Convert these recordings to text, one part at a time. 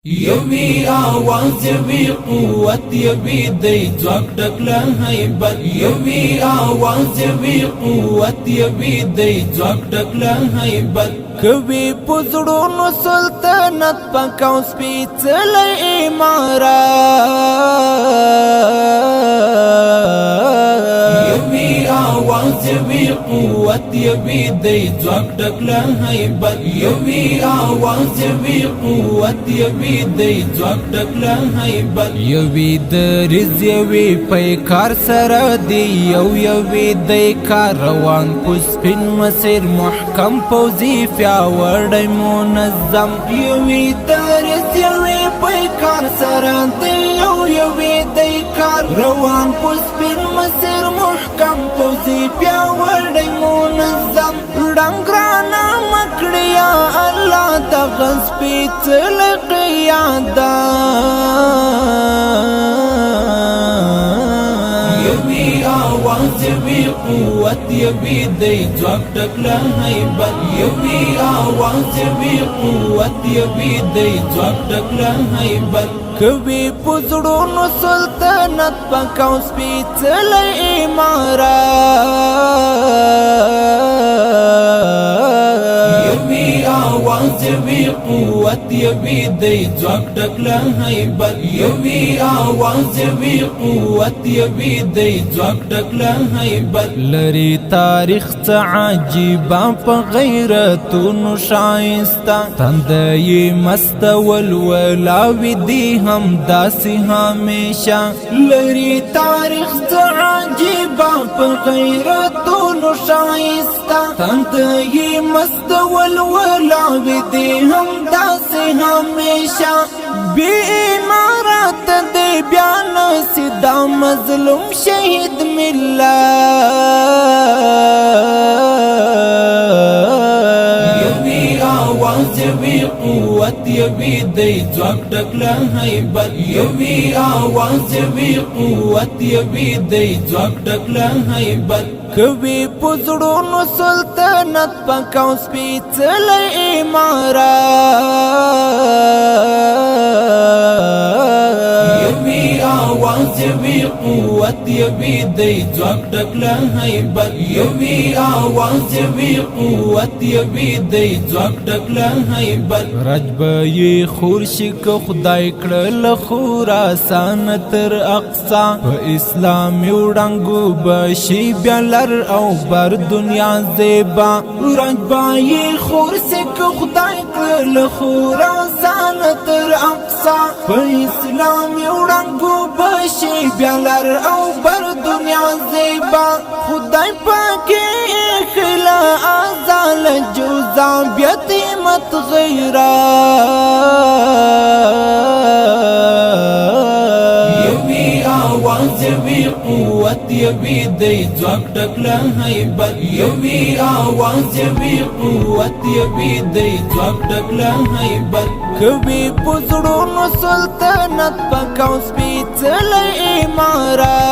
یوی آواز یوی قوت یوی دی ځواک ټکله هیبت یوی آواز یوی قوت یوی دی ځواک ټکله هیبت کوي پزړونو سلطنت پکاو سپېڅلی امارات یوی آواز یوی قوت یوی دی ځواک ټکله هیبت یوی آواز یوی قوت یوی دی ځواک ټکله هیبت یوی دریځ یوی پیکار سره دی یوی دی کار روان پسپین مسیر محکم پوزی پیاوړی منظم یوی دریځ یوی پیکار سره دی یوی دی کار روان پسپین مسیر محکم پوزی پیاوړی منظم ډنګرانه مکړه یا الله دغه سپېڅلی یوی آواز یوی قوت یوی دی ځواک ټکله هیبت یوی آواز یوی قوت یوی دی ځواک ټکله هیبت کوي پزړونو سلطنت پکاو سپېڅلی امارات یوی آواز یوی قوت یوی دی ځواک ټکله هیبت یوی آواز یوی قوت یوی دی ځواک ټکله هیبت لري تاریخ څه عجیبه په غیرتونو ښایسته تندی مست ولولاوي دي هم داسې همیشه لري تاریخ څه عجیبه په غیرتونو ښایسته تندی مست ولولاوي دي هم داسې همیشه بی امارت دی بیا نسی دا مظلوم شهید ملت یوی آواز یوی قوت یوی دی ځواک ټکله هیبت یوی آواز یوی قوت یوی دی ځواک ټکله هیبت کوي پزړونو سلطنت پکاو سپېڅلی امارات یوی آواز یوی قوت یوی دی ځواک ټکله هیبت یوی آواز یوی قوت یوی دی ځواک ټکله هیبت رجب یې خورشي که خدای کړل خراسان تر اقصا په اسلامي وړانګو بشي بیا لر او بر دنیا زیبا رجب یې خورشي که خدای کړل خراسان تر اقصا په اسلامي وړانګو بشي بیا لر او بر دنیا زیبا خدای پاکي خلا ازال جوزا بیتیمت غیرات یوی آواز یوی قوت یوی دی ځواک ټکله هیبت یوی آواز یوی قوت یوی دی ځواک ټکله هیبت کوي پزړونو سلطنت پکاو سپېڅلی امارات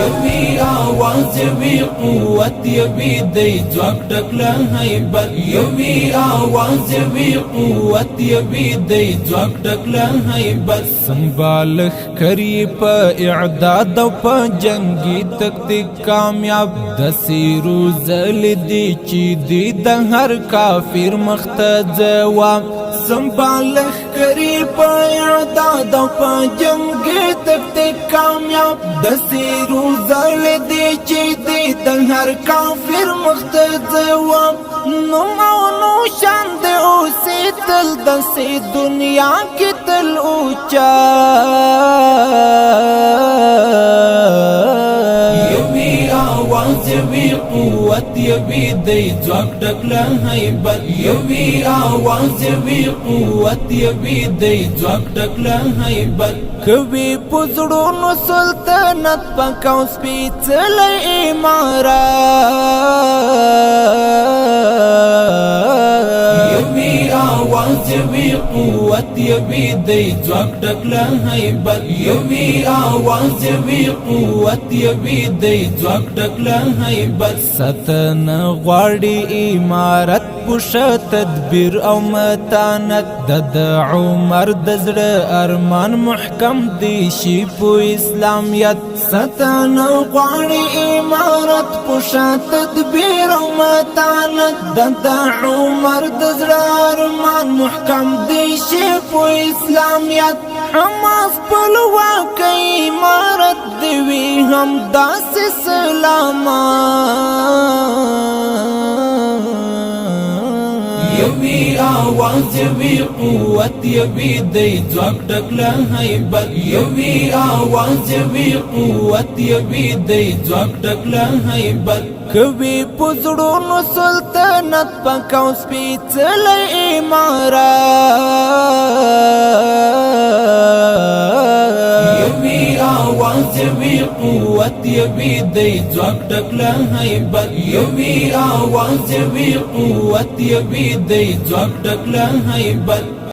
یوی آواز یوی قوت یوی دی ځواک ټکله هیبت یوی آواز یوی قوت یوی دی ځواک ټکله هیبت سنبالخ کری په اعداد او په جنگي تکتیک کامیاب د سیرو زل دی چې دی د هر کافر مخته جواب سنبالخ کری په اعداد او په جنگي تکتیک کامیاب د سیرو زل دی چې دی د هر کافر مخته جواب نو مونو شان دی اوسې تل دسې دنیا کې تل اوچا یوی آواز یوی قوت یوی دی ځواک ټکله هیبت یوی آواز یوی قوت یوی دی ځواک ټکله هیبت کوي پزړونو سلطنت پکاو سپېڅلی امارات یوی آواز یوی قوت یوی دی ځواک ټکله هیبت یوی آواز یوی قوت یوی دی ځواک ټکله هیبت ستن غواړي امارت پوشه تدبیر او متانت د عمر د زړه ارمان محکم دی شي په اسلامیت ستانه غواړي امارت پوشه تدبیر او متانت د عمر د زړه ارمان محکم دی شي په اسلامیت حماس خپلواک امارت دی وی هم داسې سلامات یوی آواز یوی قوت یوی دی ځواک ډک له هیبت یوی آواز یوی قوت یوی دی ځواک ډک له هیبت کوي په زړونو سلطنت پاک او سپېڅلی امارت یوی آواز یوی قوت یوی دی ځواک ډک له هیبت یوی آواز یوی قوت یوی دی ځواک ډک له هیبت